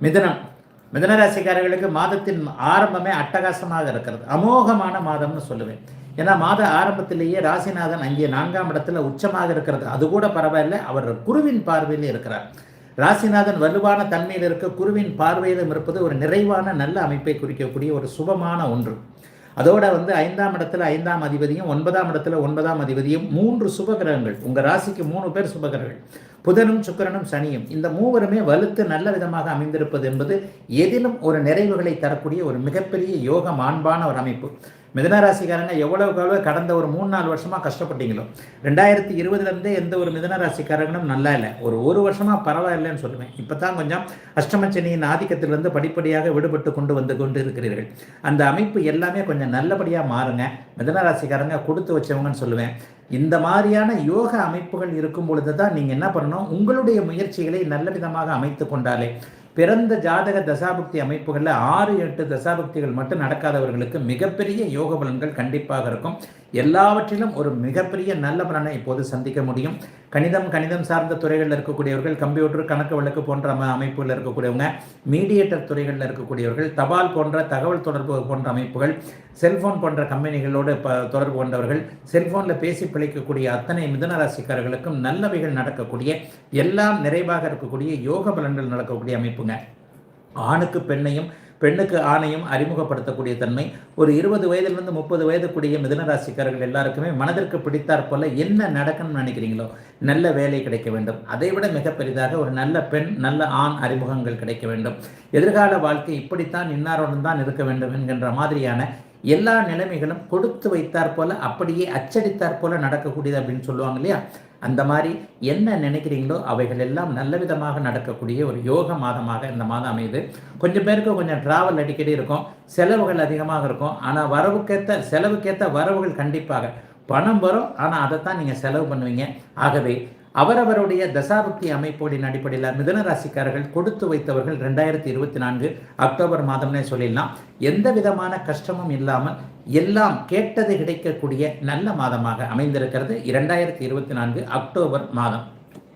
மிதுனம். மிதுனராசிக்காரர்களுக்கு மாதத்தின் ஆரம்பமே அட்டகாசமாக இருக்கிறது. அமோகமான மாதம்னு சொல்லுவேன். ஏன்னா மாத ஆரம்பத்திலேயே ராசிநாதன் அங்கே 4ஆம் இடத்துல உச்சமாக இருக்கிறது. அது கூட பரவாயில்லை, அவர் குருவின் பார்வையில் இருக்கிறார். ராசிநாதன் வலுவான தன்மையில் இருக்க குருவின் பார்வையிலும் இருப்பது ஒரு நிறைவான நல்ல அமைப்பை குறிக்கக்கூடிய ஒரு சுபமான ஒன்று. அதோட 5ஆம் இடத்துல 5ஆம் அதிபதியும் 9ஆம் இடத்துல 9ஆம் அதிபதியும் 3 சுபகிரகங்கள். உங்கள் ராசிக்கு 3 பேர் சுபகிரகங்கள், புதனும் சுக்கிரனும் சனியும். இந்த மூவருமே வலுத்து நல்ல விதமாக அமைந்திருப்பது என்பது எதிலும் ஒரு நிறைவுகளை தரக்கூடிய ஒரு மிகப்பெரிய யோக மாண்பான ஒரு அமைப்பு. மிதனராசிக்காரங்க எவ்வளவு கடந்த ஒரு 3-4 வருஷமாக கஷ்டப்பட்டீங்களோ, 2020 எந்த ஒரு மிதனராசிக்காரங்களும் நல்லா இல்லை, ஒரு வருஷமாக பரவாயில்லைன்னு சொல்லுவேன். இப்போ தான் கொஞ்சம் அஷ்டமச்சனியின் ஆதிக்கத்திலிருந்து படிப்படியாக விடுபட்டு கொண்டு இருக்கிறீர்கள். அந்த அமைப்பு எல்லாமே கொஞ்சம் நல்லபடியாக மாறுங்க. மிதனராசிக்காரங்க கொடுத்து வச்சவங்கன்னு சொல்லுவேன். இந்த மாதிரியான யோக அமைப்புகள் இருக்கும் பொழுது தான் நீங்கள் என்ன பண்ணணும், உங்களுடைய முயற்சிகளை நல்ல விதமாக அமைத்து கொண்டாலே. பிறந்த ஜாதக தசாபக்தி அமைப்புகளில் 6-8 தசாபக்திகள் மட்டும் நடக்காதவர்களுக்கு மிகப்பெரிய யோக பலன்கள் கண்டிப்பாக இருக்கும். எல்லாவற்றிலும் ஒரு மிகப்பெரிய நல்ல பலனை இப்போது சந்திக்க முடியும். கணிதம் சார்ந்த துறைகளில் இருக்கக்கூடியவர்கள், கம்ப்யூட்டர் கணக்கு வழக்கு போன்ற அமைப்புகளில் இருக்கக்கூடியவங்க, மீடியேட்டர் துறைகளில் இருக்கக்கூடியவர்கள், தபால் போன்ற தகவல் தொடர்பு போன்ற அமைப்புகள், செல்போன் போன்ற கம்பெனிகளோடு தொடர்பு கொண்டவர்கள், செல்போனில் பேசி பிழைக்கக்கூடிய அத்தனை மிதுனராசிக்காரர்களுக்கும் நல்லவைகள் நடக்கக்கூடிய, எல்லாம் நிறைவாக இருக்கக்கூடிய யோக பலன்கள் நடக்கக்கூடிய அமைப்புங்க. ஆணுக்கு பெண்ணையும் பெண்ணுக்கு ஆணையும் அறிமுகப்படுத்தக்கூடிய தன்மை. ஒரு 20 வயதிலிருந்து 30 வயதுக்குரிய மிதுனராசிக்காரர்கள் எல்லாருக்குமே மனதிற்கு பிடித்தாற் போல என்ன நடக்கணும்னு நினைக்கிறீங்களோ, நல்ல வேலை கிடைக்க வேண்டும். அதைவிட மிக பெரிதாக ஒரு நல்ல பெண், நல்ல ஆண் அறிமுகங்கள் கிடைக்க வேண்டும். எதிர்கால வாழ்க்கை இப்படித்தான் இன்னாருடன் தான் இருக்க வேண்டும் என்கின்ற மாதிரியான எல்லா நிலைமைகளும் கொடுத்து வைத்தாற் போல, அப்படியே அச்சடித்தாற் போல நடக்கக்கூடியது அப்படின்னு சொல்லுவாங்க இல்லையா, அந்த மாதிரி என்ன நினைக்கிறீங்களோ அவைகள் எல்லாம் நல்ல விதமாக நடக்கக்கூடிய ஒரு யோக மாதமாக இந்த மாதம் அமையுது. கொஞ்சம் பேருக்கு கொஞ்சம் டிராவல் அடிக்கடி இருக்கும், செலவுகள் அதிகமாக இருக்கும். ஆனால் செலவுக்கேற்ற வரவுகள் கண்டிப்பாக பணம் வரும். ஆனால் அதைத்தான் நீங்கள் செலவு பண்ணுவீங்க. ஆகவே அவரவருடைய தசாபக்தி அமைப்புகளின் அடிப்படையில் மிதுனராசிக்காரர்கள் கொடுத்து வைத்தவர்கள் 2024 அக்டோபர் மாதம்னே சொல்லிடலாம். எந்த விதமான கஷ்டமும் இல்லாமல் எல்லாம் கேட்டது கிடைக்கக்கூடிய நல்ல மாதமாக அமைந்திருக்கிறது 2024 அக்டோபர் மாதம்.